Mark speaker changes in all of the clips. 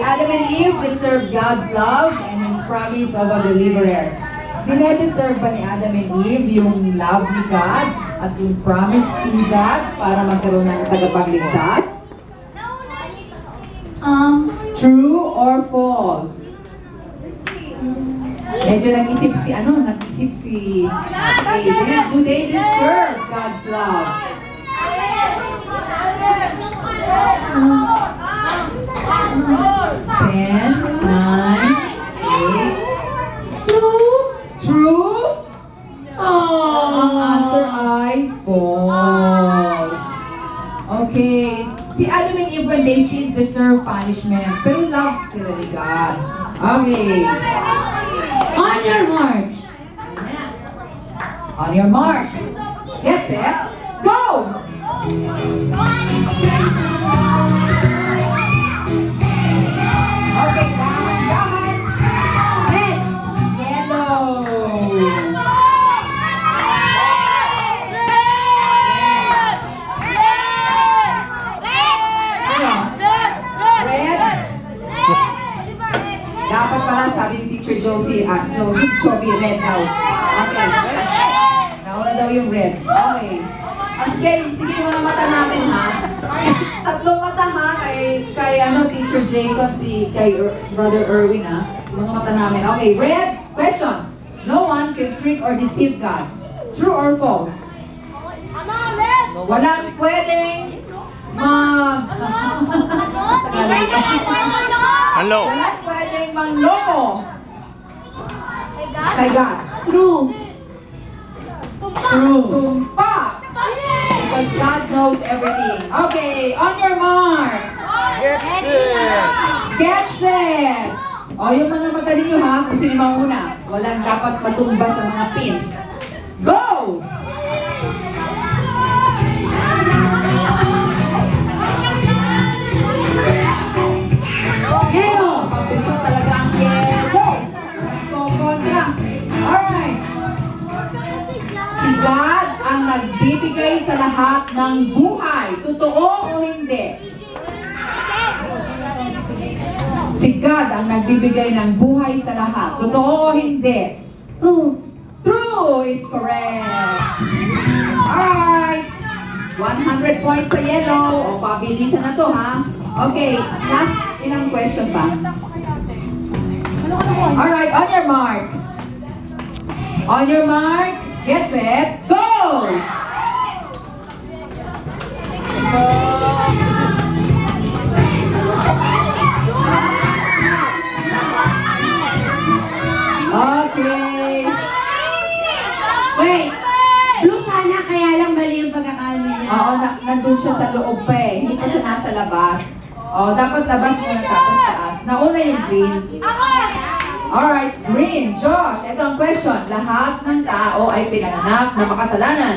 Speaker 1: Adam and Eve deserve God's love and His promise of a deliverer. Dinedeserve ba ni Adam and Eve yung love ni God at yung promise ni God para magkaroon ng tagapagligtas? True or false? Medyo nag-isip si Aiden. Do they deserve God's love? 10, 9, 8. True? Ang answer ay false. Okay. Si Adam and Eve when they sinned deserve punishment, pero love sila ni God. Okay.
Speaker 2: On your march.
Speaker 1: On your mark. Get set. Go! Okay, dahan-dahan.
Speaker 2: Red.
Speaker 1: Yellow. Red. Dapat pala sabi ni Teacher Josie, Joby, red daw. Okay. Nauna daw yung red. Okay. Sige, mga mata natin ha. Tatlong mata ha, kay Teacher Jason, kay Brother Erwin ha. Mga mata namin. Okay, red. Question. No one can trick or deceive God. True or false? Walang pwedeng
Speaker 3: Hello.
Speaker 1: Walang pwedeng mangloko kay God.
Speaker 2: True.
Speaker 1: True. Tumpak. Because God knows everything. Okay, on your mark.
Speaker 3: Get set.
Speaker 1: Get set. O, yung mga mata ninyo ha, kung sino mauna. Walang dapat matumba sa mga pins. Go! Yellow! Pabilis talaga ang yellow. Kontra. Alright. Si God ang nagbibigay sa lahat ng buhay. Totoo o hindi? Si God ang nagbibigay ng buhay sa lahat. Totoo o hindi?
Speaker 2: True.
Speaker 1: True is correct. Alright. 100 points sa yellow. O, pabilisan na to ha. Okay, last ilang question pa? Alright, on your mark. On your mark. Get set. Go! Okay.
Speaker 2: Wait. Blue sana, kaya lang mali yung pagkakali niya.
Speaker 1: Oo, nandun siya sa loob pa eh. Hindi pa siya nasa labas. Oo, dapat labas muna tapos taas. Nauna yung green. Alright, green. Josh, ito ang question. Lahat ng tao ay pinanganak na makasalanan.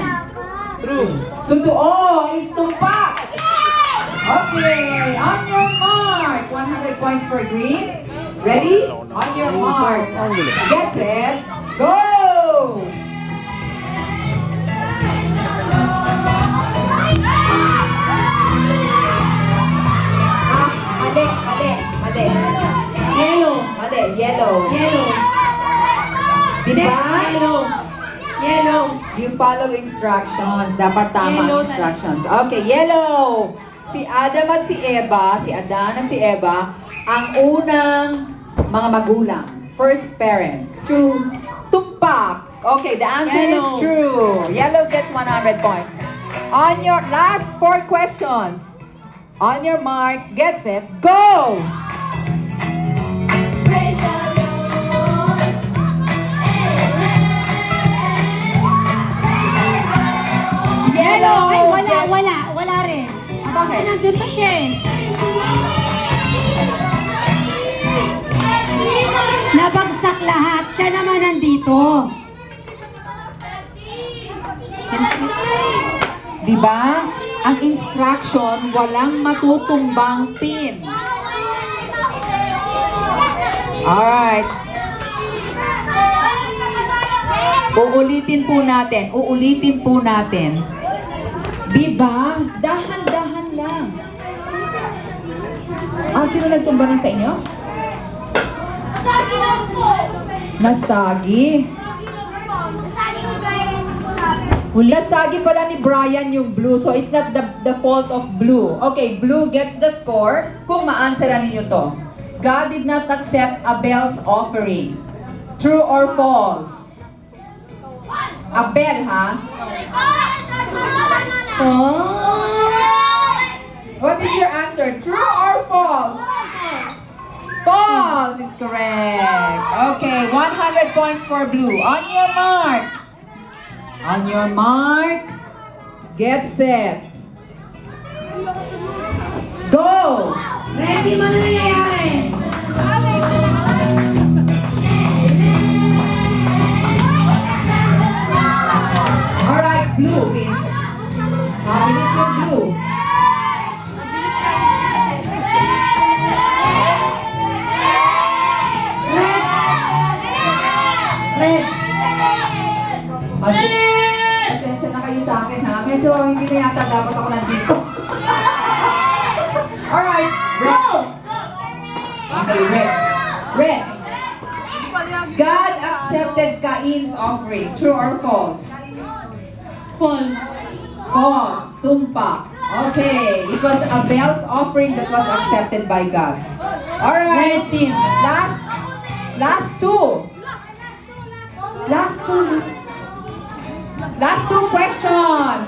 Speaker 3: True.
Speaker 1: Totoo is tumpak. Okay, on your mark. 100 points for green. Ready? On your mark. Get set. Go! Mali.
Speaker 2: Yellow.
Speaker 1: Mali, yellow.
Speaker 2: Yellow.
Speaker 1: Diba?
Speaker 2: Yellow.
Speaker 1: You follow instructions. Dapat tama
Speaker 2: Yellow
Speaker 1: ang instructions. Okay, yellow. Si Adam at si Eva, si Adan at si Eva, ang unang mga magulang. First parents.
Speaker 2: True.
Speaker 1: Tumpak. Okay, the answer is
Speaker 2: Yellow.
Speaker 1: true. Yellow gets 100 points. On your last 4 questions. On your mark, get set, go! Yellow!
Speaker 2: Ay, wala rin.
Speaker 1: Bakit?
Speaker 2: Nandun pa siya eh. Nabagsak lahat. Siya naman nandito.
Speaker 1: Diba? Ang instruction, walang matutumbang pin. Alright. Uulitin po natin. Diba? Dahan-dahan lang. Ah, sino nagtumba ng sa inyo? Nasagi. Nasagi pala ni Brian yung blue. So, it's not the fault of blue. Okay, blue gets the score kung ma-answeran ninyo to. God did not accept Abel's offering. True or false? Abel, ha? What is your answer? True or false? False is correct. Okay, 100 points for blue. On your mark. On your mark. Get set. Go!
Speaker 2: Ready mo na nangyayari.
Speaker 1: Alright, blue wins. Mabilis yung blue.
Speaker 2: Red.
Speaker 1: Pasensya na kayo sa akin, ha? Medyo hindi na yata dapat ako nandito. Alright, red. Okay, red. Red. God accepted Cain's offering. True or false?
Speaker 2: False.
Speaker 1: False. Tumpak. Okay. It was Abel's offering that was accepted by God. Alright.
Speaker 2: Red team.
Speaker 1: Last two. Last two questions.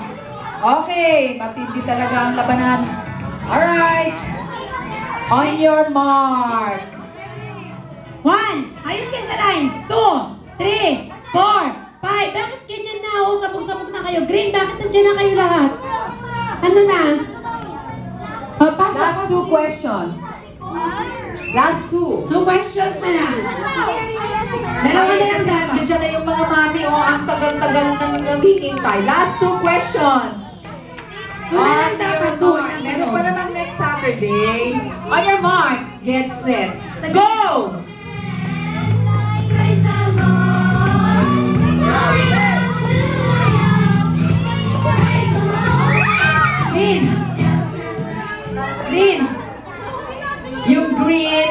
Speaker 1: Okay. Matindi talaga ang labanan. Alright. On your mark.
Speaker 2: 1. Ayos kayo sa line. 2, 3, 4, 5. Bakit ganyan na? O, sabog-sabog na kayo. Green, bakit nandiyan na kayo lahat? Ano na? Pasok,
Speaker 1: Last two questions. Last two.
Speaker 2: 2 questions na lang. Dalawa na lang dapat.
Speaker 1: Diyan na yung mga mami. O, ang tagal-tagal nang naghihintay. Last two questions.
Speaker 2: Two na lang dapat.
Speaker 1: Meron pa naman next Saturday. On your mark, get set, go!
Speaker 2: Green. Green.
Speaker 1: Yung green,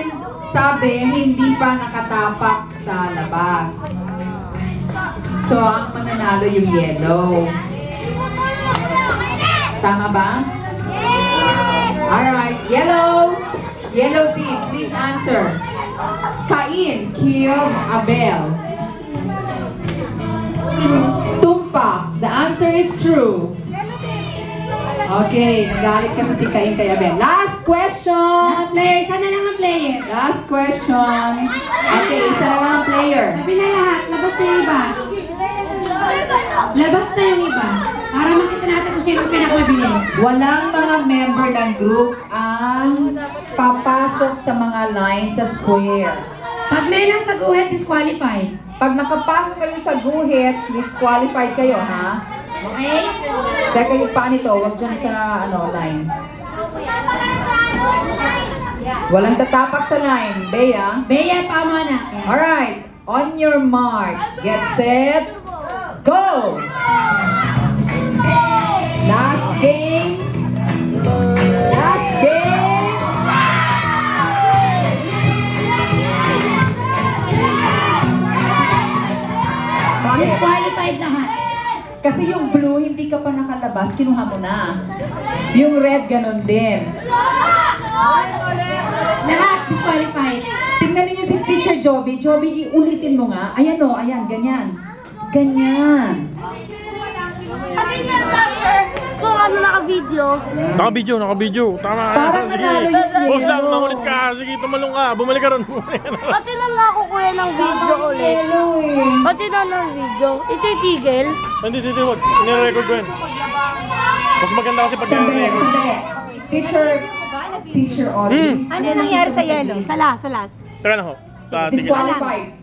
Speaker 1: sabi, hindi pa nakatapak sa labas. So, ang mananalo yung yellow. Tama ba? Alright, yellow. Yellow team, please answer. Cain killed Abel. Tumpak, the answer is true. Okay, nagalit kasi si Cain kay Abel. Last question.
Speaker 2: Last player. Sana lang ang player.
Speaker 1: Last question. Okay, isa lang ang player.
Speaker 2: Sabi na lahat. Labas na yung iba. Labas na yung iba. Para makita natin kung sino ang pinakamabilis.
Speaker 1: Walang mga member ng group ang papasok sa mga lines sa square.
Speaker 2: Pag may nasa guhit, disqualified.
Speaker 1: Pag nakapasok kayo sa guhit, disqualified kayo, ha?
Speaker 2: Okay?
Speaker 1: Teka yung paa nito, wag dyan sa line. Walang tatapak sa line. Bea?
Speaker 2: Bea, pamo na.
Speaker 1: Alright. On your mark. Get set. Go! Last game. Last game. Bakit?
Speaker 2: Disqualified lahat.
Speaker 1: Kasi yung blue, hindi ka pa nakalabas, kinuha mo na. Yung red, ganun din.
Speaker 2: Lahat disqualified.
Speaker 1: Tingnan niyo si Teacher Joby. Joby, iulitin mo nga. Ayan o, ayan, ganyan. Ganyan.
Speaker 4: Kasi nalta, sir, kung ano naka-video.
Speaker 3: Naka-video. Tama.
Speaker 1: Parang nanalo yung
Speaker 3: Boss lang,
Speaker 1: yellow.
Speaker 3: mangulit ka. Sige, tumalong ka. Bumalik ka ron.
Speaker 4: Pati na nga ako kuya ng video ulit.
Speaker 1: Yellow eh.
Speaker 4: Pati na ng video. Ititigil.
Speaker 3: Hindi, wag. Nire-record ko yan. Mas maganda kasi pag
Speaker 1: Sandali,
Speaker 3: nire-record.
Speaker 1: sandali. Teacher Audrey.
Speaker 4: Ano nangyari sa yellow? Sa last.
Speaker 3: Teka na ho. Tigil.
Speaker 1: Disqualified.